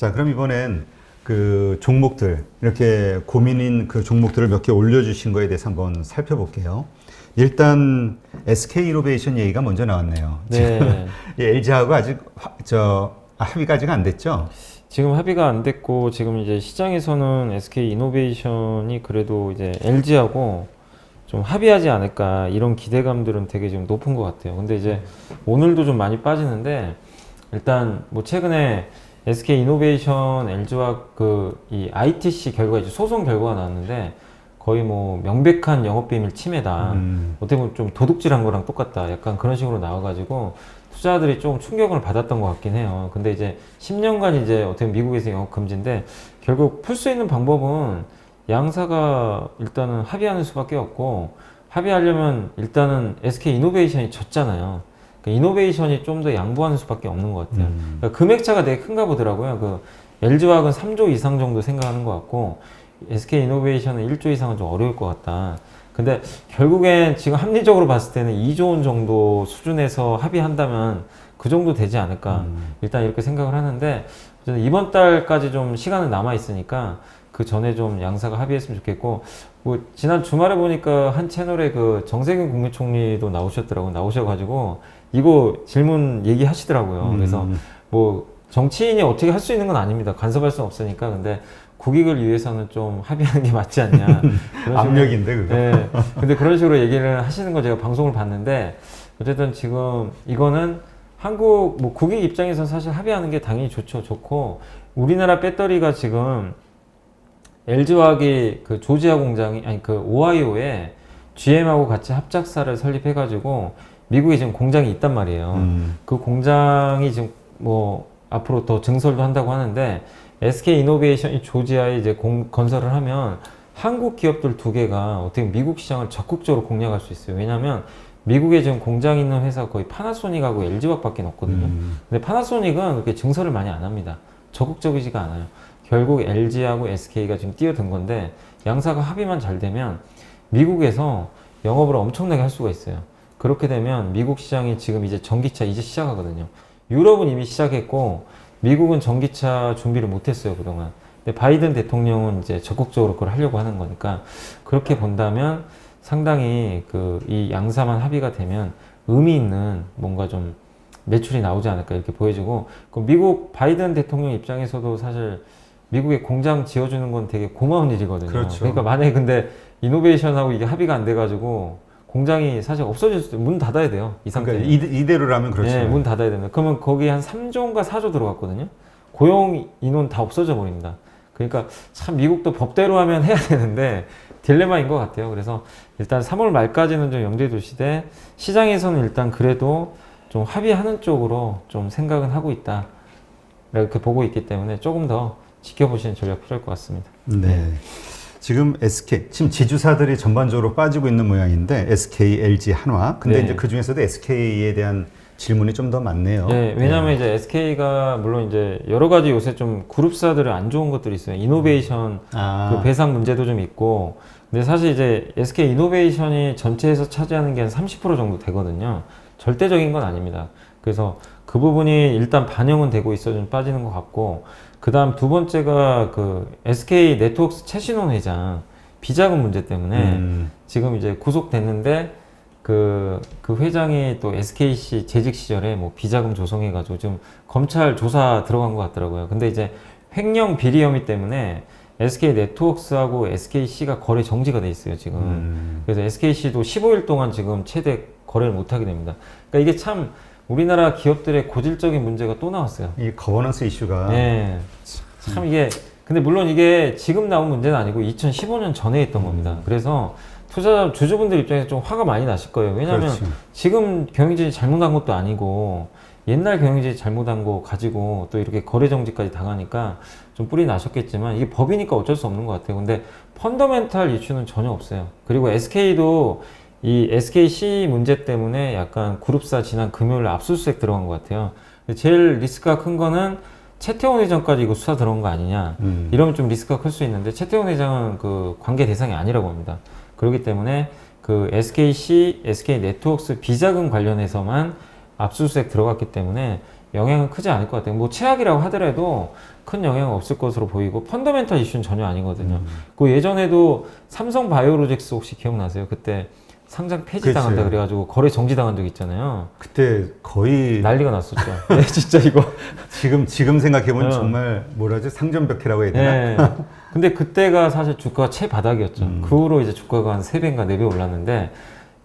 자, 그럼 이번엔 그 종목들, 이렇게 고민인 그 종목들을 몇 개 올려주신 거에 대해서 한번 살펴볼게요. 일단 SK이노베이션 얘기가 먼저 나왔네요. 네. LG하고 아직 합의가 아직 안 됐죠? 지금 합의가 안 됐고, 지금 이제 시장에서는 SK 이노베이션이 그래도 이제 LG하고 좀 합의하지 않을까, 이런 기대감들은 되게 좀 높은 것 같아요. 근데 이제 오늘도 좀 많이 빠지는데, 일단 뭐 최근에 SK 이노베이션 LG와 이 ITC 결과, 이제 소송 결과가 나왔는데, 거의 뭐 명백한 영업비밀 침해다. 어떻게 보면 좀 도둑질한 거랑 똑같다. 약간 그런 식으로 나와가지고 투자자들이 좀 충격을 받았던 것 같긴 해요. 근데 이제 10년간 이제 어떻게 보면 미국에서 영업 금지인데, 결국 풀 수 있는 방법은 양사가 일단은 합의하는 수밖에 없고, 합의하려면 일단은 SK 이노베이션이 졌잖아요. 그러니까 이노베이션이 좀 더 양보하는 수밖에 없는 것 같아요. 그러니까 금액차가 되게 큰가 보더라고요. 그 LG화학은 3조 이상 정도 생각하는 것 같고, SK 이노베이션은 1조 이상은 좀 어려울 것 같다. 근데 결국엔 지금 합리적으로 봤을 때는 2조 원 정도 수준에서 합의한다면 그 정도 되지 않을까. 일단 이렇게 생각을 하는데, 이번 달까지 좀 시간은 남아 있으니까 그 전에 좀 양사가 합의했으면 좋겠고, 뭐 지난 주말에 보니까 한 채널에 그 정세균 국무총리도 나오셔가지고 이거 질문 얘기하시더라고요. 그래서 뭐 정치인이 어떻게 할 수 있는 건 아닙니다. 간섭할 수는 없으니까. 근데 국익을 위해서는 좀 합의하는 게 맞지 않냐. 압력인데, 그거. 네. 근데 그런 식으로 얘기를 하시는 거 제가 방송을 봤는데, 어쨌든 지금 이거는 한국, 뭐 국익 입장에서 사실 합의하는 게 당연히 좋고, 우리나라 배터리가 지금 LG화학이 그 조지아 공장이, 아니 그 오하이오에 GM하고 같이 합작사를 설립해가지고 미국에 지금 공장이 있단 말이에요. 그 공장이 지금 뭐 앞으로 더 증설도 한다고 하는데, SK 이노베이션이 조지아에 이제 건설을 하면 한국 기업들 두 개가 어떻게 미국 시장을 적극적으로 공략할 수 있어요. 왜냐하면 미국에 지금 공장 있는 회사가 거의 파나소닉하고 LG화학밖에 없거든요. 근데 파나소닉은 그렇게 증설을 많이 안 합니다. 적극적이지가 않아요. 결국 LG하고 SK가 지금 뛰어든 건데, 양사가 합의만 잘 되면 미국에서 영업을 엄청나게 할 수가 있어요. 그렇게 되면 미국 시장이 지금 이제 전기차 이제 시작하거든요. 유럽은 이미 시작했고, 미국은 전기차 준비를 못했어요, 그동안. 근데 바이든 대통령은 이제 적극적으로 그걸 하려고 하는 거니까, 그렇게 본다면 상당히 이 양사만 합의가 되면 의미 있는 뭔가 좀 매출이 나오지 않을까, 이렇게 보여지고, 미국 바이든 대통령 입장에서도 사실 미국에 공장 지어주는 건 되게 고마운 일이거든요. 그렇죠. 그러니까 만약에 근데 이노베이션하고 이게 합의가 안 돼가지고 공장이 사실 없어질 수도, 문 닫아야 돼요. 이 상태. 그러니까 이대로라면 그렇죠. 네, 문 닫아야 됩니다. 그러면 거기에 한 3조인가 4조 들어갔거든요. 고용 인원 다 없어져 버립니다. 그러니까 참 미국도 법대로 하면 해야 되는데 딜레마인 것 같아요. 그래서 일단 3월 말까지는 좀 염두에 두시되, 시장에서는 일단 그래도 좀 합의하는 쪽으로 좀 생각은 하고 있다, 이렇게 보고 있기 때문에 조금 더 지켜보시는 전략 필요할 것 같습니다. 네. 지금 지금 지주사들이 전반적으로 빠지고 있는 모양인데, SK, LG, 한화. 근데 네. 이제 그 중에서도 SK에 대한 질문이 좀 더 많네요. 네, 왜냐하면 이제 SK가 물론 이제 여러 가지 요새 좀 그룹사들은 안 좋은 것들이 있어요. 이노베이션 그 배상 문제도 좀 있고, 근데 사실 이제 SK 이노베이션이 전체에서 차지하는 게 한 30% 정도 되거든요. 절대적인 건 아닙니다. 그래서 그 부분이 일단 반영은 되고 있어 좀 빠지는 것 같고, 그 다음 두 번째가 그 SK 네트워크스 최신원 회장 비자금 문제 때문에 지금 이제 구속됐는데, 그 회장이 또 SKC 재직 시절에 뭐 비자금 조성해가지고 좀 검찰 조사 들어간 것 같더라고요. 근데 이제 횡령 비리 혐의 때문에 SK 네트워크스하고 SKC가 거래 정지가 돼 있어요, 지금. 그래서 SKC도 15일 동안 지금 최대 거래를 못 하게 됩니다. 그러니까 이게 참 우리나라 기업들의 고질적인 문제가 또 나왔어요. 이 거버넌스 이슈가. 네. 참 이게, 근데 물론 이게 지금 나온 문제는 아니고 2015년 전에 있던 겁니다. 그래서 투자자, 주주분들 입장에서 좀 화가 많이 나실 거예요. 왜냐하면 그렇죠. 지금 경영진이 잘못한 것도 아니고, 옛날 경영진이 잘못한 거 가지고 또 이렇게 거래 정지까지 당하니까 좀 뿔이 나셨겠지만, 이게 법이니까 어쩔 수 없는 것 같아요. 근데 펀더멘탈 이슈는 전혀 없어요. 그리고 SK도 이 SKC 문제 때문에 약간 그룹사 지난 금요일 압수수색 들어간 것 같아요. 제일 리스크가 큰 거는 최태원 회장까지 이거 수사 들어온 거 아니냐, 이러면 좀 리스크가 클 수 있는데, 최태원 회장은 그 관계 대상이 아니라고 합니다. 그렇기 때문에 그 SKC, SK 네트워크스 비자금 관련해서만 압수수색 들어갔기 때문에 영향은 크지 않을 것 같아요. 뭐 최악이라고 하더라도 큰 영향은 없을 것으로 보이고 펀더멘털 이슈는 전혀 아니거든요. 그 예전에도 삼성 바이오로직스 혹시 기억나세요? 그때 상장 폐지당한다 그치. 그래가지고 거래 정지당한 적 있잖아요. 그때 거의 난리가 났었죠. 네, 진짜 이거. 지금 생각해보면 어. 정말 뭐라지 상전벽해라고 해야 되나? 네. 근데 그때가 사실 주가가 최바닥이었죠. 그 후로 이제 주가가 한 3배인가 4배 올랐는데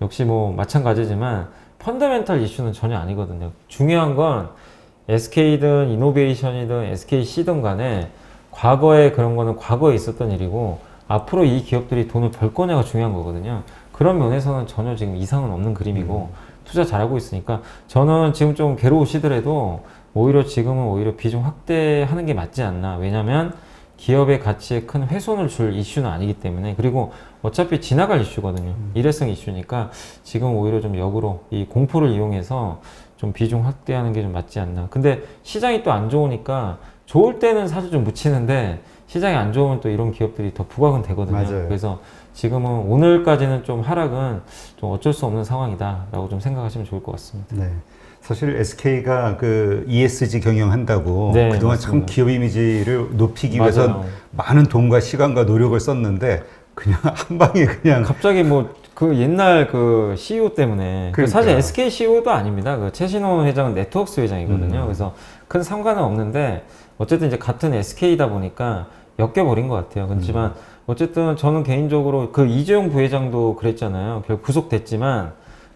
역시 뭐 마찬가지지만 펀더멘털 이슈는 전혀 아니거든요. 중요한 건 SK든 이노베이션이든 SKC든 간에 과거에 그런 거는 과거에 있었던 일이고 앞으로 이 기업들이 돈을 벌 거냐가 중요한 거거든요. 그런 면에서는 전혀 지금 이상은 없는 그림이고 투자 잘하고 있으니까 저는 지금 좀 괴로우시더라도 오히려 지금은 오히려 비중 확대하는 게 맞지 않나. 왜냐면 기업의 가치에 큰 훼손을 줄 이슈는 아니기 때문에 그리고 어차피 지나갈 이슈거든요. 일회성 이슈니까 지금 오히려 좀 역으로 이 공포를 이용해서 좀 비중 확대하는 게 좀 맞지 않나. 근데 시장이 또 안 좋으니까 좋을 때는 사실 좀 묻히는데 시장이 안 좋으면 또 이런 기업들이 더 부각은 되거든요. 맞아요. 그래서 지금은 오늘까지는 좀 하락은 좀 어쩔 수 없는 상황이다라고 좀 생각하시면 좋을 것 같습니다. 네. 사실 SK가 그 ESG 경영한다고 네, 그동안 맞습니다. 참 기업 이미지를 높이기 위해서 맞아요. 많은 돈과 시간과 노력을 썼는데 그냥 한 방에 그냥 갑자기 뭐 그 옛날 그 CEO 때문에 그러니까. 사실 SK CEO도 아닙니다. 그 최신호 회장은 네트워크스 회장이거든요. 그래서 큰 상관은 없는데 어쨌든 이제 같은 SK다 보니까 엮여버린 것 같아요. 그렇지만 어쨌든 저는 개인적으로 그 이재용 부회장도 그랬잖아요. 결국 구속됐지만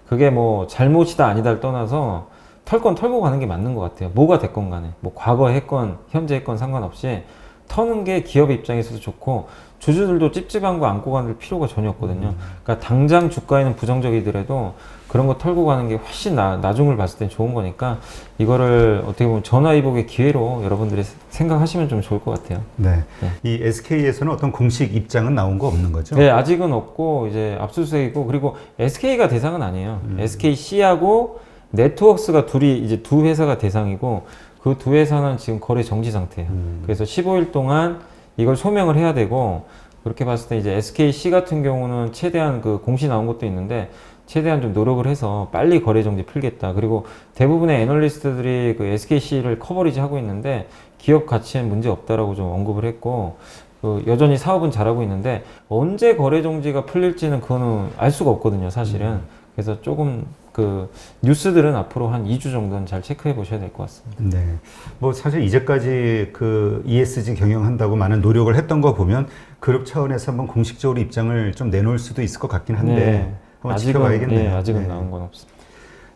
그게 뭐 잘못이다 아니다를 떠나서 털 건 털고 가는 게 맞는 것 같아요. 뭐가 됐건 간에 뭐 과거에 했건 현재 했건 상관없이 터는 게 기업 입장에서도 좋고 주주들도 찝찝한 거 안고 가는 필요가 전혀 없거든요. 그러니까 당장 주가에는 부정적이더라도 그런 거 털고 가는 게 훨씬 나중을 봤을 땐 좋은 거니까 이거를 어떻게 보면 전화위복의 기회로 여러분들이 생각하시면 좀 좋을 것 같아요. 네. 네. 이 SK에서는 어떤 공식 입장은 나온 거 없는 거죠? 네, 아직은 없고 이제 압수수색이고 그리고 SK가 대상은 아니에요. SKC하고 네트워크스가 둘이 이제 두 회사가 대상이고 그 두 회사는 지금 거래 정지 상태예요. 그래서 15일 동안 이걸 소명을 해야 되고 그렇게 봤을 때 이제 SKC 같은 경우는 최대한 그 공시 나온 것도 있는데 최대한 좀 노력을 해서 빨리 거래 정지 풀겠다. 그리고 대부분의 애널리스트들이 그 SKC를 커버리지 하고 있는데 기업 가치엔 문제 없다라고 좀 언급을 했고 그 여전히 사업은 잘하고 있는데 언제 거래 정지가 풀릴지는 그거는 알 수가 없거든요, 사실은. 그래서 조금 그 뉴스들은 앞으로 한 2주 정도는 잘 체크해 보셔야 될 것 같습니다. 네. 뭐 사실 이제까지 그 ESG 경영한다고 많은 노력을 했던 거 보면 그룹 차원에서 한번 공식적으로 입장을 좀 내놓을 수도 있을 것 같긴 한데 네. 한번 지켜봐야겠네요. 아직은 네. 나온 건 없습니다.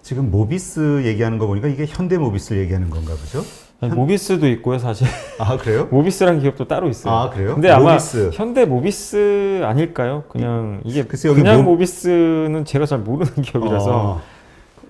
지금 모비스 얘기하는 거 보니까 이게 현대 모비스를 얘기하는 건가 보죠? 아니, 모비스도 있고요, 사실. 아 그래요? 모비스라는 기업도 따로 있어요. 아 그래요? 근데 아마 모비스. 현대 모비스 아닐까요? 그냥 이게 글쎄, 여기 그냥 모비스는 제가 잘 모르는 기업이라서.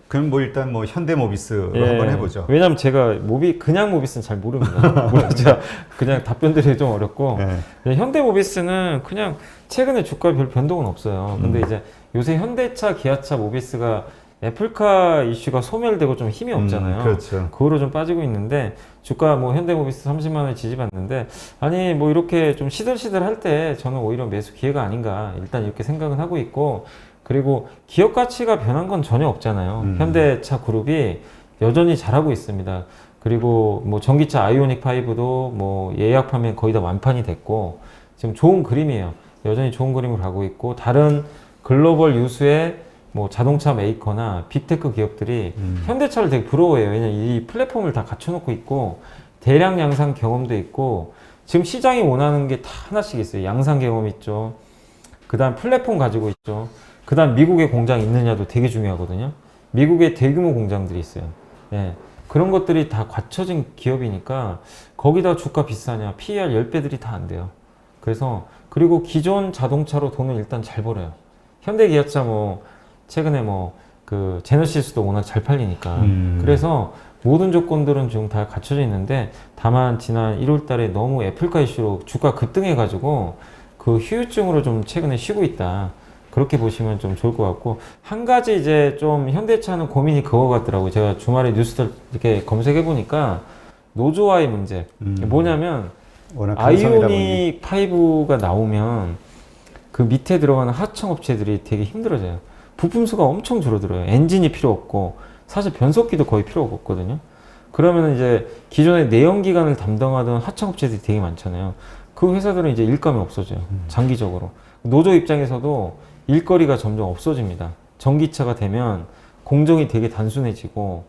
그럼 뭐 일단 뭐 현대 모비스로 예, 한번 해보죠. 왜냐면 제가 그냥 모비스는 잘 모릅니다. 물론 제가 그냥 답변드리기 좀 어렵고 네. 근데 현대 모비스는 그냥 최근에 주가 별 변동은 없어요. 근데 이제 요새 현대차, 기아차, 모비스가 애플카 이슈가 소멸되고 좀 힘이 없잖아요. 그렇죠. 그거로 좀 빠지고 있는데 주가 뭐 현대모비스 30만 원에 지지받는데 아니 뭐 이렇게 좀 시들시들 할 때 저는 오히려 매수 기회가 아닌가 일단 이렇게 생각은 하고 있고 그리고 기업 가치가 변한 건 전혀 없잖아요. 현대차 그룹이 여전히 잘하고 있습니다. 그리고 뭐 전기차 아이오닉 5도 뭐 예약 판매 거의 다 완판이 됐고 지금 좋은 그림이에요. 여전히 좋은 그림을 가고 있고 다른 글로벌 유수의 뭐 자동차 메이커나 빅테크 기업들이 현대차를 되게 부러워해요. 왜냐면 이 플랫폼을 다 갖춰놓고 있고 대량 양산 경험도 있고 지금 시장이 원하는 게 다 하나씩 있어요. 양산 경험 있죠. 그 다음 플랫폼 가지고 있죠. 그 다음 미국에 공장 있느냐도 되게 중요하거든요. 미국에 대규모 공장들이 있어요. 예. 그런 것들이 다 갖춰진 기업이니까 거기다 주가 비싸냐 PER 10배들이 다 안 돼요. 그래서 그리고 기존 자동차로 돈을 일단 잘 벌어요. 현대기아차 뭐 최근에 뭐 그 제너시스도 워낙 잘 팔리니까 그래서 모든 조건들은 지금 다 갖춰져 있는데 다만 지난 1월 달에 너무 애플카 이슈로 주가 급등해 가지고 그 후유증으로 좀 최근에 쉬고 있다 그렇게 보시면 좀 좋을 것 같고 한 가지 이제 좀 현대차는 고민이 그거 같더라고요. 제가 주말에 뉴스들 이렇게 검색해 보니까 노조와의 문제 뭐냐면 워낙 강성이다 보니. 아이오닉 5가 나오면 그 밑에 들어가는 하청 업체들이 되게 힘들어져요. 부품 수가 엄청 줄어들어요. 엔진이 필요 없고 사실 변속기도 거의 필요 없거든요. 그러면 이제 기존에 내연기관을 담당하던 하청업체들이 되게 많잖아요. 그 회사들은 이제 일감이 없어져요. 장기적으로. 노조 입장에서도 일거리가 점점 없어집니다. 전기차가 되면 공정이 되게 단순해지고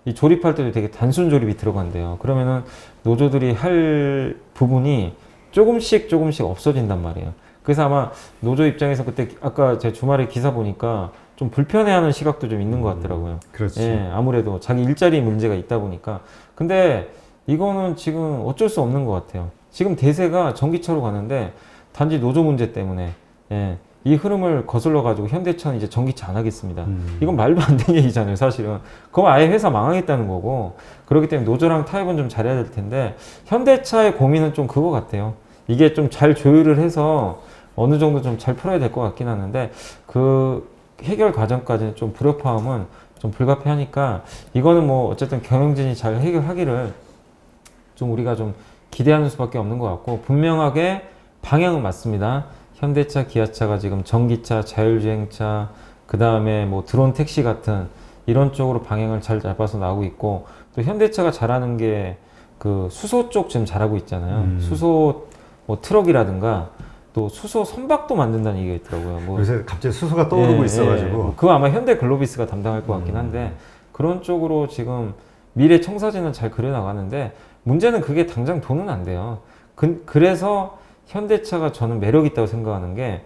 이 조립할 때도 되게 단순 조립이 들어간대요. 그러면은 노조들이 할 부분이 조금씩 없어진단 말이에요. 그래서 아마 노조 입장에서 그때 아까 제 주말에 기사 보니까 좀 불편해하는 시각도 좀 있는 것 같더라고요. 그렇지. 예, 아무래도 자기 일자리 문제가 있다 보니까. 근데 이거는 지금 어쩔 수 없는 것 같아요. 지금 대세가 전기차로 가는데 단지 노조 문제 때문에 예, 이 흐름을 거슬러 가지고 현대차는 이제 전기차 안 하겠습니다. 이건 말도 안 되는 얘기잖아요, 사실은. 그럼 아예 회사 망하겠다는 거고. 그렇기 때문에 노조랑 타협은 좀 잘해야 될 텐데 현대차의 고민은 좀 그거 같아요. 이게 좀 잘 조율을 해서 어느 정도 좀 잘 풀어야 될 것 같긴 하는데 그 해결 과정까지는 좀 불협화음은 좀 불가피하니까 이거는 뭐 어쨌든 경영진이 잘 해결하기를 좀 우리가 좀 기대하는 수밖에 없는 것 같고 분명하게 방향은 맞습니다. 현대차, 기아차가 지금 전기차, 자율주행차, 그 다음에 뭐 드론 택시 같은 이런 쪽으로 방향을 잘 잡아서 나오고 있고 또 현대차가 잘하는 게 그 수소 쪽 지금 잘하고 있잖아요. 수소 뭐 트럭이라든가 또 수소 선박도 만든다는 얘기가 있더라고요. 뭐 요새 갑자기 수소가 떠오르고 있어가지고. 뭐 그거 아마 현대 글로비스가 담당할 것 같긴 한데 그런 쪽으로 지금 미래 청사진은 잘 그려나가는데 문제는 그게 당장 돈은 안 돼요. 그래서 현대차가 저는 매력 있다고 생각하는 게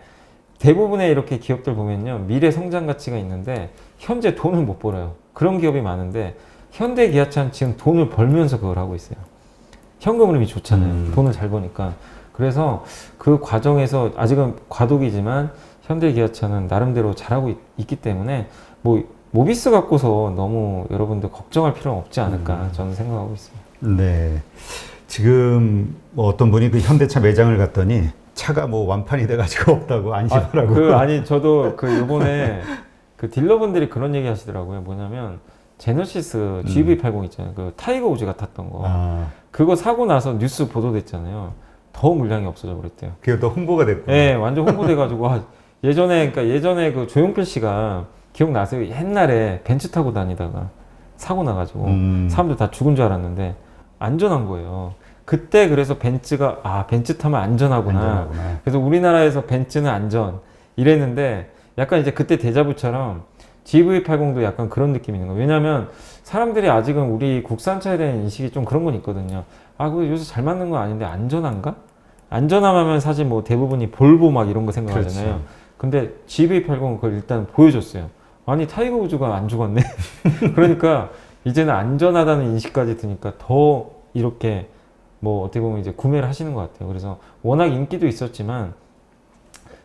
대부분의 이렇게 기업들 보면요. 미래 성장 가치가 있는데 현재 돈을 못 벌어요. 그런 기업이 많은데 현대 기아차는 지금 돈을 벌면서 그걸 하고 있어요. 현금 흐름이 좋잖아요. 돈을 잘 버니까. 그래서 그 과정에서 아직은 과도기지만 현대 기아차는 나름대로 잘하고 있기 때문에 뭐 모비스 갖고서 너무 여러분들 걱정할 필요는 없지 않을까 저는 생각하고 있습니다. 네. 지금 뭐 어떤 분이 그 현대차 매장을 갔더니 차가 뭐 완판이 돼가지고 없다고 안심하라고. 아니 저도 그 요번에 그 딜러분들이 그런 얘기 하시더라고요. 뭐냐면 제너시스 GV80 있잖아요. 그 타이거 우즈가 탔던 거. 아, 그거 사고 나서 뉴스 보도됐잖아요. 더 물량이 없어져 버렸대요. 그게 또 홍보가 됐고. 예, 완전 홍보돼가지고 예전에 그 조용필 씨가 기억나세요? 옛날에 벤츠 타고 다니다가 사고 나가지고 사람들 다 죽은 줄 알았는데 안전한 거예요. 그때 그래서 벤츠가 벤츠 타면 안전하구나. 그래서 우리나라에서 벤츠는 안전 이랬는데 약간 이제 그때 데자부처럼 GV80도 약간 그런 느낌이 있는 거예요. 왜냐면 사람들이 아직은 우리 국산차에 대한 인식이 좀 그런 건 있거든요. 그거 요새 잘 맞는 건 아닌데 안전한가? 안전하면 사실 뭐 대부분이 볼보 막 이런 거 생각하잖아요. 그렇죠. 근데 GV80은 그걸 일단 보여줬어요. 아니 타이거 우즈가 안 죽었네. 그러니까 이제는 안전하다는 인식까지 드니까 더 이렇게 뭐 어떻게 보면 이제 구매를 하시는 것 같아요. 그래서 워낙 인기도 있었지만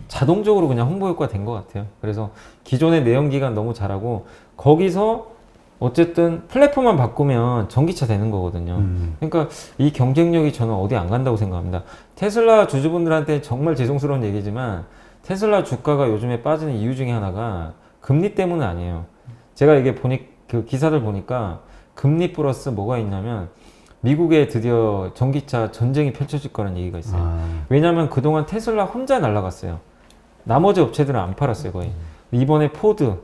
자동적으로 그냥 홍보 효과가 된 것 같아요. 그래서 기존의 내연기관 너무 잘하고 거기서 어쨌든 플랫폼만 바꾸면 전기차 되는 거거든요. 그러니까 이 경쟁력이 저는 어디 안 간다고 생각합니다. 테슬라 주주분들한테 정말 죄송스러운 얘기지만 테슬라 주가가 요즘에 빠지는 이유 중에 하나가 금리 때문은 아니에요. 제가 이게 그 기사들 보니까 금리 플러스 뭐가 있냐면 미국에 드디어 전기차 전쟁이 펼쳐질 거라는 얘기가 있어요. 왜냐하면 그동안 테슬라 혼자 날아갔어요. 나머지 업체들은 안 팔았어요 거의. 이번에 포드,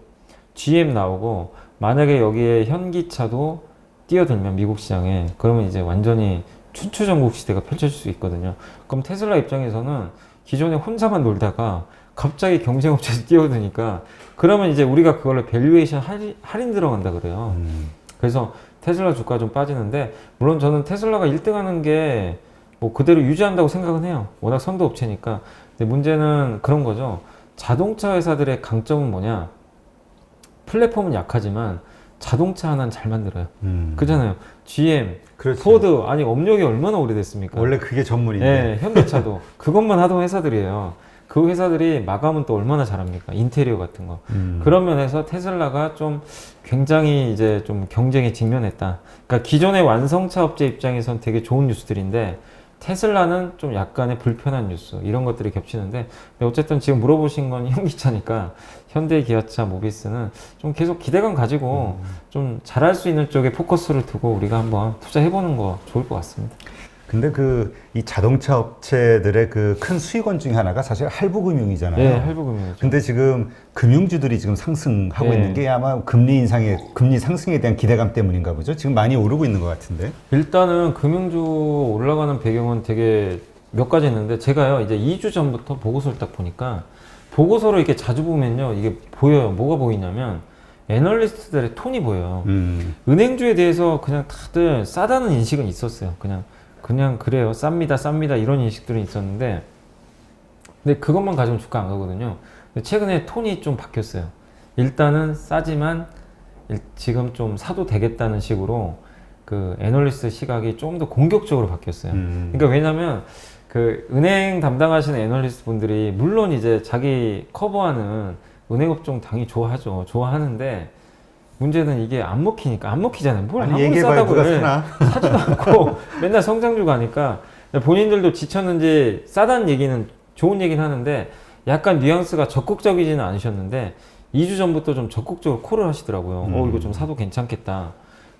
GM 나오고 만약에 여기에 현기차도 뛰어들면 미국 시장에 그러면 이제 완전히 춘추전국 시대가 펼쳐질 수 있거든요. 그럼 테슬라 입장에서는 기존에 혼자만 놀다가 갑자기 경쟁업체에서 뛰어드니까 그러면 이제 우리가 그걸로 밸류에이션 할인 들어간다 그래요. 그래서 테슬라 주가 좀 빠지는데 물론 저는 테슬라가 1등 하는 게 뭐 그대로 유지한다고 생각은 해요. 워낙 선도 업체니까. 근데 문제는 그런 거죠. 자동차 회사들의 강점은 뭐냐? 플랫폼은 약하지만 자동차 하나는 잘 만들어요. 그잖아요. GM, 그렇죠. 포드, 아니 업력이 얼마나 오래됐습니까? 원래 그게 전문인데. 네, 현대차도 그것만 하던 회사들이에요. 그 회사들이 마감은 또 얼마나 잘합니까? 인테리어 같은 거. 그런 면에서 테슬라가 좀 굉장히 이제 좀 경쟁에 직면했다. 그러니까 기존의 완성차 업체 입장에선 되게 좋은 뉴스들인데 테슬라는 좀 약간의 불편한 뉴스 이런 것들이 겹치는데 어쨌든 지금 물어보신 건 현기차니까 현대, 기아차, 모비스는 좀 계속 기대감 가지고 좀 잘할 수 있는 쪽에 포커스를 두고 우리가 한번 투자해보는 거 좋을 것 같습니다. 근데 이 자동차 업체들의 그 큰 수익원 중에 하나가 사실 할부금융이잖아요. 네, 할부금융이죠. 근데 지금 금융주들이 지금 상승하고 네. 있는 게 아마 금리 상승에 대한 기대감 때문인가 보죠. 지금 많이 오르고 있는 것 같은데. 일단은 금융주 올라가는 배경은 되게 몇 가지 있는데 제가요 이제 2주 전부터 보고서를 딱 보니까 보고서를 이렇게 자주 보면요 이게 보여요. 뭐가 보이냐면 애널리스트들의 톤이 보여요. 은행주에 대해서 그냥 다들 싸다는 인식은 있었어요. 그냥 그래요. 쌉니다 이런 인식들은 있었는데 근데 그것만 가지고 주가 안 가거든요. 근데 최근에 톤이 좀 바뀌었어요. 일단은 싸지만 지금 좀 사도 되겠다는 식으로 그 애널리스트 시각이 좀 더 공격적으로 바뀌었어요. 그러니까 왜냐면 그 은행 담당하시는 애널리스트 분들이 물론 이제 자기 커버하는 은행업종 당연히 좋아하죠. 좋아하는데 문제는 이게 안 먹히잖아요. 뭘 아니, 아무리 얘기해봐야 싸다고 누가 해. 사나? 사지도 않고 맨날 성장주 가니까 본인들도 지쳤는지 싸다는 얘기는 좋은 얘기는 하는데 약간 뉘앙스가 적극적이지는 않으셨는데 2주 전부터 좀 적극적으로 콜을 하시더라고요. 이거 좀 사도 괜찮겠다.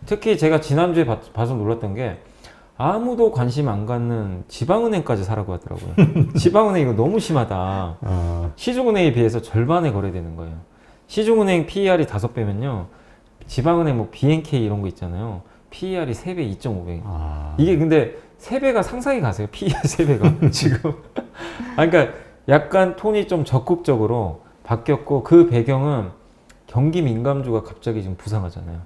특히 제가 지난주에 봐서 놀랐던 게 아무도 관심 안 갖는 지방은행까지 사라고 하더라고요. 지방은행 이거 너무 심하다. 시중은행에 비해서 절반에 거래되는 거예요. 시중은행 PER이 5배면요. 지방은행 뭐 BNK 이런 거 있잖아요. PER이 3배, 2.5배. 이게 근데 3배가 상상이 가세요. PER 3배가 지금. 그러니까 약간 톤이 좀 적극적으로 바뀌었고 그 배경은 경기 민감주가 갑자기 지금 부상하잖아요.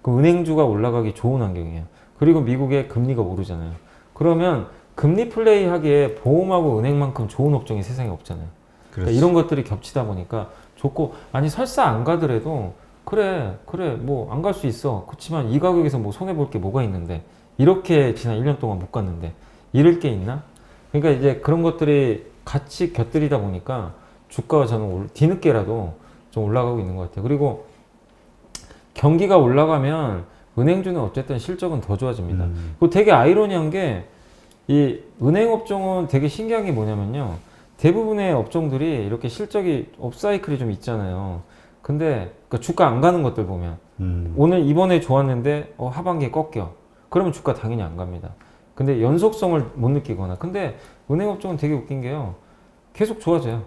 그 은행주가 올라가기 좋은 환경이에요. 그리고 미국의 금리가 오르잖아요. 그러면 금리 플레이 하기에 보험하고 은행만큼 좋은 업종이 세상에 없잖아요. 그러니까 이런 것들이 겹치다 보니까 좋고 아니 설사 안 가더라도 그래 뭐 안 갈 수 있어. 그렇지만 이 가격에서 뭐 손해볼 게 뭐가 있는데 이렇게 지난 1년 동안 못 갔는데 잃을 게 있나? 그러니까 이제 그런 것들이 같이 곁들이다 보니까 주가가 저는 뒤늦게라도 좀 올라가고 있는 것 같아요. 그리고 경기가 올라가면 은행주는 어쨌든 실적은 더 좋아집니다. 그리고 되게 아이러니한 게 이 은행 업종은 되게 신기한 게 뭐냐면요. 대부분의 업종들이 이렇게 실적이 업사이클이 좀 있잖아요. 근데 그러니까 주가 안 가는 것들 보면 오늘 이번에 좋았는데 하반기에 꺾여. 그러면 주가 당연히 안 갑니다. 근데 연속성을 못 느끼거나. 근데 은행 업종은 되게 웃긴 게요. 계속 좋아져요.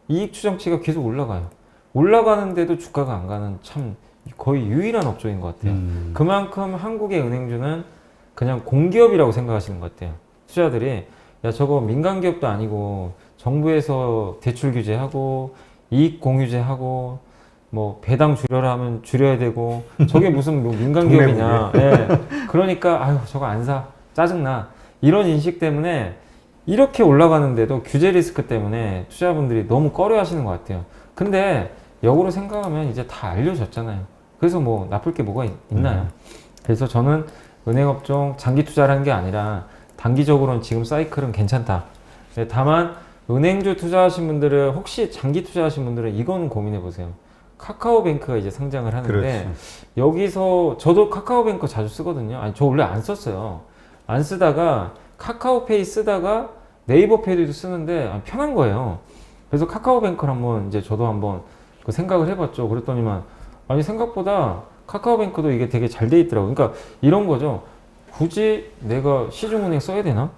이익 추정치가 계속 올라가요. 올라가는데도 주가가 안 가는 참 거의 유일한 업종인 것 같아요. 그만큼 한국의 은행주는 그냥 공기업이라고 생각하시는 것 같아요. 투자들이 야 저거 민간기업도 아니고 정부에서 대출 규제하고 이익 공유제하고 뭐 배당 줄여라 하면 줄여야 되고 저게 무슨 뭐 민간기업이냐. 예. 그러니까 아유 저거 안 사. 짜증나. 이런 인식 때문에 이렇게 올라가는데도 규제 리스크 때문에 투자분들이 너무 꺼려 하시는 것 같아요. 근데 역으로 생각하면 이제 다 알려졌잖아요. 그래서 뭐 나쁠 게 뭐가 있나요? 그래서 저는 은행업종 장기 투자를 한 게 아니라 단기적으로는 지금 사이클은 괜찮다. 다만 은행주 투자하신 분들은 혹시 장기 투자하신 분들은 이건 고민해 보세요. 카카오뱅크가 이제 상장을 하는데 그렇죠. 여기서 저도 카카오뱅크 자주 쓰거든요. 아니 저 원래 안 썼어요. 안 쓰다가 카카오페이 쓰다가 네이버페이도 쓰는데 편한 거예요. 그래서 카카오뱅크를 한번 이제 저도 한번 그 생각을 해봤죠. 그랬더니만 아니 생각보다 카카오뱅크도 이게 되게 잘 돼 있더라고요. 그러니까 이런 거죠. 굳이 내가 시중은행 써야 되나?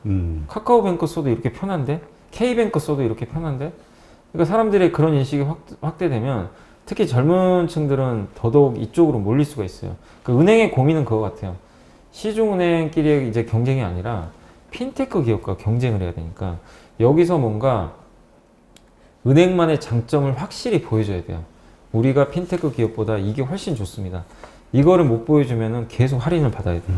카카오뱅크 써도 이렇게 편한데? K뱅크 써도 이렇게 편한데? 그러니까 사람들의 그런 인식이 확대되면 특히 젊은 층들은 더더욱 이쪽으로 몰릴 수가 있어요. 그러니까 은행의 고민은 그거 같아요. 시중은행끼리의 이제 경쟁이 아니라 핀테크 기업과 경쟁을 해야 되니까 여기서 뭔가 은행만의 장점을 확실히 보여줘야 돼요. 우리가 핀테크 기업보다 이게 훨씬 좋습니다. 이거를 못 보여주면은 계속 할인을 받아야 돼요.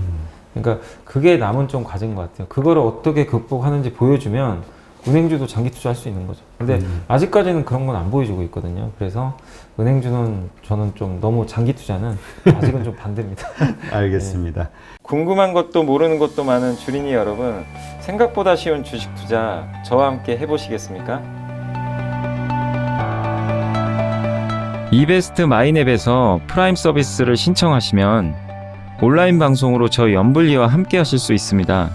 그러니까 그게 남은 좀 과제인 것 같아요. 그거를 어떻게 극복하는지 보여주면 은행주도 장기 투자할 수 있는 거죠. 근데 아직까지는 그런 건 안 보여주고 있거든요. 그래서 은행주는 저는 좀 너무 장기 투자는 아직은 좀 반대입니다. 알겠습니다. 네. 궁금한 것도 모르는 것도 많은 주린이 여러분, 생각보다 쉬운 주식 투자 저와 함께 해보시겠습니까? 이베스트 마이앱에서 프라임 서비스를 신청하시면 온라인 방송으로 저희 연불리와 함께 하실 수 있습니다.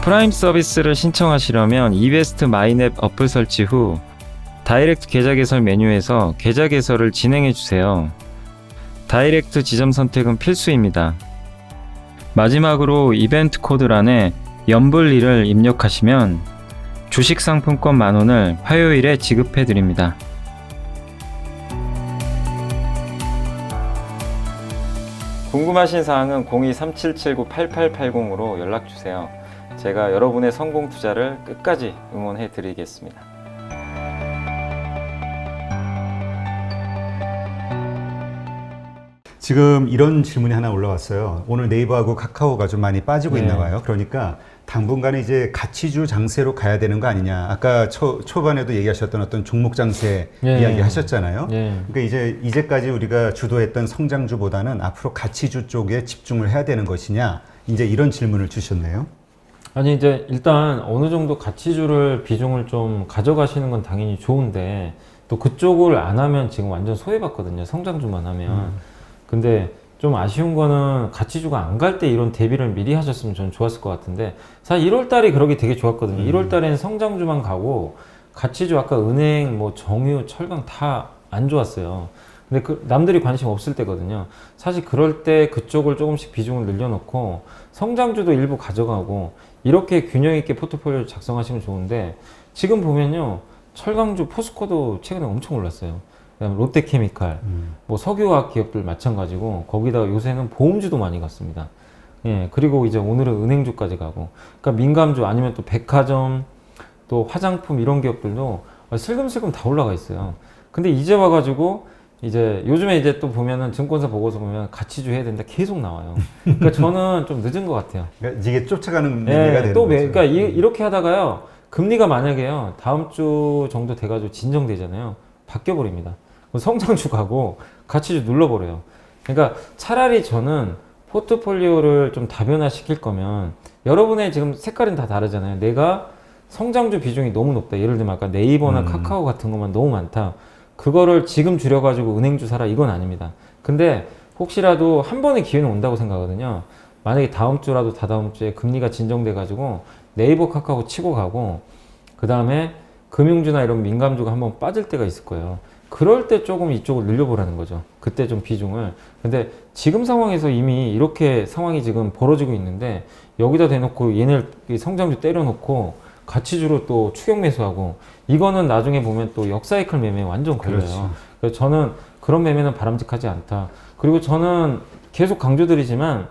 프라임 서비스를 신청하시려면 이베스트 마이앱 어플 설치 후 다이렉트 계좌 개설 메뉴에서 계좌 개설을 진행해 주세요. 다이렉트 지점 선택은 필수입니다. 마지막으로 이벤트 코드란에 연불리를 입력하시면 주식 상품권 10,000원을 화요일에 지급해 드립니다. 궁금하신 사항은 02-3779-8880으로 연락주세요. 제가 여러분의 성공 투자를 끝까지 응원해 드리겠습니다. 지금 이런 질문이 하나 올라왔어요. 오늘 네이버하고 카카오가 좀 많이 빠지고 네. 있나 봐요. 그러니까 당분간은 이제 가치주 장세로 가야 되는 거 아니냐. 아까 초반에도 얘기하셨던 어떤 종목 장세 네. 이야기 하셨잖아요. 네. 그러니까 이제까지 우리가 주도했던 성장주보다는 앞으로 가치주 쪽에 집중을 해야 되는 것이냐. 이제 이런 질문을 주셨네요. 아니 이제 일단 어느 정도 가치주를 비중을 좀 가져가시는 건 당연히 좋은데 또 그쪽을 안 하면 지금 완전 소외받거든요. 성장주만 하면. 근데 좀 아쉬운 거는 가치주가 안 갈 때 이런 대비를 미리 하셨으면 저는 좋았을 것 같은데 사실 1월 달이 그러기 되게 좋았거든요. 1월 달에는 성장주만 가고 가치주 아까 은행, 뭐 정유, 철강 다 안 좋았어요. 근데 그 남들이 관심 없을 때거든요. 사실 그럴 때 그쪽을 조금씩 비중을 늘려놓고 성장주도 일부 가져가고 이렇게 균형 있게 포트폴리오를 작성하시면 좋은데 지금 보면요. 철강주 포스코도 최근에 엄청 올랐어요. 그다음에 롯데케미칼, 뭐 석유화학 기업들 마찬가지고 거기다가 요새는 보험주도 많이 갔습니다. 예, 그리고 이제 오늘은 은행주까지 가고, 그러니까 민감주 아니면 또 백화점, 또 화장품 이런 기업들도 슬금슬금 다 올라가 있어요. 근데 이제 와가지고 이제 요즘에 이제 또 보면은 증권사 보고서 보면 가치주 해야 된다 계속 나와요. 그러니까 저는 좀 늦은 것 같아요. 그러니까 이게 쫓아가는 매매가 되는 또 거죠. 그러니까 이렇게 하다가요 금리가 만약에요 다음 주 정도 돼가지고 진정되잖아요. 바뀌어 버립니다. 성장주 가고 가치주 눌러버려요. 그러니까 차라리 저는 포트폴리오를 좀 다변화 시킬 거면 여러분의 지금 색깔은 다 다르잖아요. 내가 성장주 비중이 너무 높다. 예를 들면 아까 네이버나 카카오 같은 것만 너무 많다. 그거를 지금 줄여가지고 은행주 사라 이건 아닙니다. 근데 혹시라도 한 번의 기회는 온다고 생각하거든요. 만약에 다음 주라도 다다음 주에 금리가 진정돼가지고 네이버 카카오 치고 가고 그 다음에 금융주나 이런 민감주가 한번 빠질 때가 있을 거예요. 그럴 때 조금 이쪽을 늘려보라는 거죠. 그때 좀 비중을. 근데 지금 상황에서 이미 이렇게 상황이 지금 벌어지고 있는데 여기다 대놓고 얘네를 성장주 때려놓고 가치주로 또 추격 매수하고 이거는 나중에 보면 또 역사이클 매매에 완전 걸려요. 그렇죠. 그래서 저는 그런 매매는 바람직하지 않다. 그리고 저는 계속 강조드리지만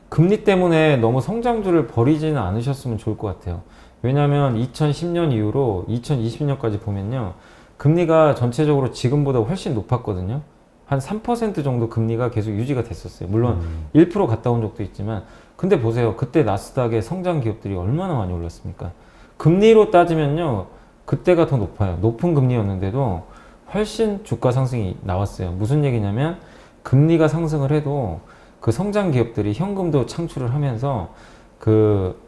금리 때문에 너무 성장주를 버리지는 않으셨으면 좋을 것 같아요. 왜냐하면 2010년 이후로 2020년까지 보면요. 금리가 전체적으로 지금보다 훨씬 높았거든요. 한 3% 정도 금리가 계속 유지가 됐었어요. 물론 1% 갔다 온 적도 있지만 근데 보세요. 그때 나스닥의 성장 기업들이 얼마나 많이 올랐습니까? 금리로 따지면요. 그때가 더 높아요. 높은 금리였는데도 훨씬 주가 상승이 나왔어요. 무슨 얘기냐면 금리가 상승을 해도 그 성장 기업들이 현금도 창출을 하면서 그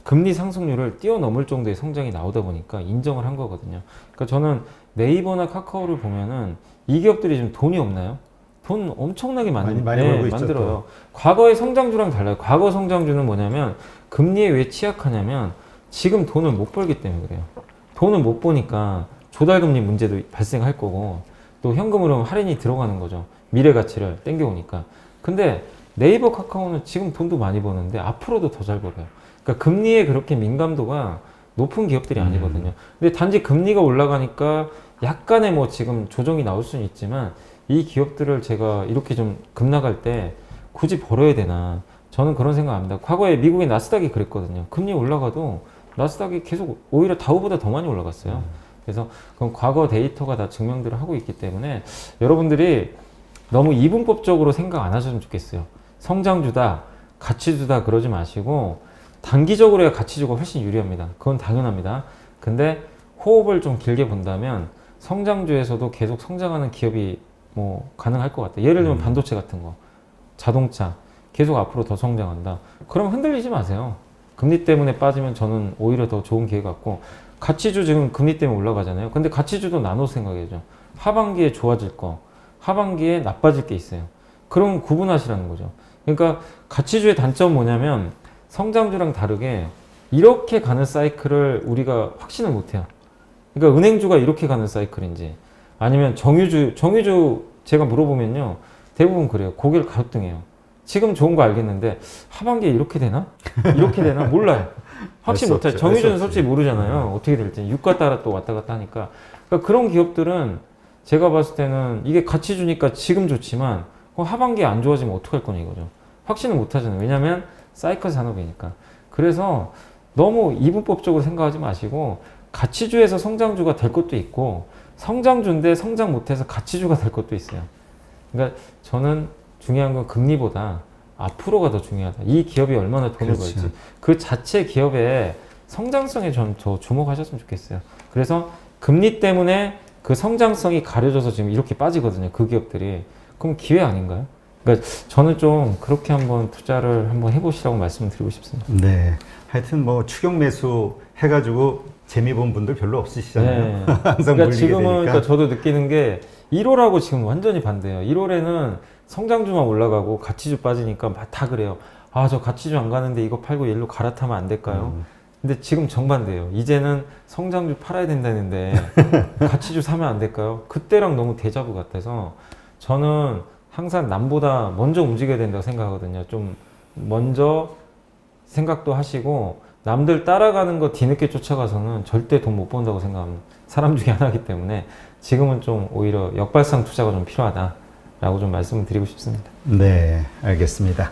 금리 상승률을 뛰어넘을 정도의 성장이 나오다 보니까 인정을 한 거거든요. 그러니까 저는 네이버나 카카오를 보면은 이 기업들이 좀 돈이 없나요? 돈 엄청나게 많이 벌고 있죠, 만들어요. 또. 과거의 성장주랑 달라요. 과거 성장주는 뭐냐면 금리에 왜 취약하냐면 지금 돈을 못 벌기 때문에 그래요. 돈을 못 버니까 조달금리 문제도 발생할 거고 또 현금으로 할인이 들어가는 거죠. 미래 가치를 땡겨오니까. 근데 네이버 카카오는 지금 돈도 많이 버는데 앞으로도 더 잘 벌어요. 그러니까 금리에 그렇게 민감도가 높은 기업들이 아니거든요. 근데 단지 금리가 올라가니까 약간의 뭐 지금 조정이 나올 수는 있지만 이 기업들을 제가 이렇게 좀 급락할 때 굳이 벌어야 되나 저는 그런 생각합니다. 과거에 미국의 나스닥이 그랬거든요. 금리 올라가도 나스닥이 계속 오히려 다우보다 더 많이 올라갔어요. 그래서 그건 과거 데이터가 다 증명들을 하고 있기 때문에 여러분들이 너무 이분법적으로 생각 안 하셨으면 좋겠어요. 성장주다, 가치주다 그러지 마시고 단기적으로 해야 가치주가 훨씬 유리합니다. 그건 당연합니다. 근데 호흡을 좀 길게 본다면 성장주에서도 계속 성장하는 기업이 뭐 가능할 것 같아요. 예를 들면 반도체 같은 거, 자동차 계속 앞으로 더 성장한다. 그럼 흔들리지 마세요. 금리 때문에 빠지면 저는 오히려 더 좋은 기회 같고 가치주 지금 금리 때문에 올라가잖아요. 근데 가치주도 나눠 생각해야죠. 하반기에 좋아질 거, 하반기에 나빠질 게 있어요. 그럼 구분하시라는 거죠. 그러니까 가치주의 단점은 뭐냐면 성장주랑 다르게 이렇게 가는 사이클을 우리가 확신을 못 해요. 그러니까 은행주가 이렇게 가는 사이클인지 아니면 정유주 제가 물어보면요. 대부분 그래요. 고개를 갸우뚱해요. 지금 좋은 거 알겠는데 하반기에 이렇게 되나? 이렇게 되나? 몰라요. 확실히 알 수 못해요. 없죠. 정유주는 알 수 없지. 솔직히 모르잖아요. 어떻게 될지. 유가 따라 또 왔다 갔다 하니까. 그러니까 그런 기업들은 제가 봤을 때는 이게 같이 주니까 지금 좋지만 하반기에 안 좋아지면 어떡할 거냐 이거죠. 확신을 못 하잖아요. 왜냐하면 사이클 산업이니까. 그래서 너무 이분법적으로 생각하지 마시고 가치주에서 성장주가 될 것도 있고 성장주인데 성장 못해서 가치주가 될 것도 있어요. 그러니까 저는 중요한 건 금리보다 앞으로가 더 중요하다. 이 기업이 얼마나 돈을 그렇죠. 벌지. 그 자체 기업의 성장성에 좀 더 주목하셨으면 좋겠어요. 그래서 금리 때문에 그 성장성이 가려져서 지금 이렇게 빠지거든요. 그 기업들이. 그럼 기회 아닌가요? 그러니까 저는 좀 그렇게 한번 투자를 한번 해보시라고 말씀드리고 싶습니다. 네. 하여튼 뭐 추격 매수 해가지고 재미 본 분들 별로 없으시잖아요. 네. 항상 그러니까 물리게 지금은 되니까. 그러니까 저도 느끼는 게 1월하고 지금 완전히 반대예요. 1월에는 성장주만 올라가고 가치주 빠지니까 다 그래요. 아, 저 가치주 안 가는데 이거 팔고 얘로 갈아타면 안 될까요? 근데 지금 정반대예요. 이제는 성장주 팔아야 된다는데 가치주 사면 안 될까요? 그때랑 너무 데자부 같아서 저는 항상 남보다 먼저 움직여야 된다고 생각하거든요. 좀 먼저 생각도 하시고 남들 따라가는 거 뒤늦게 쫓아가서는 절대 돈 못 번다고 생각합니다. 사람 중에 하나이기 때문에 지금은 좀 오히려 역발상 투자가 좀 필요하다라고 좀 말씀을 드리고 싶습니다. 네, 알겠습니다.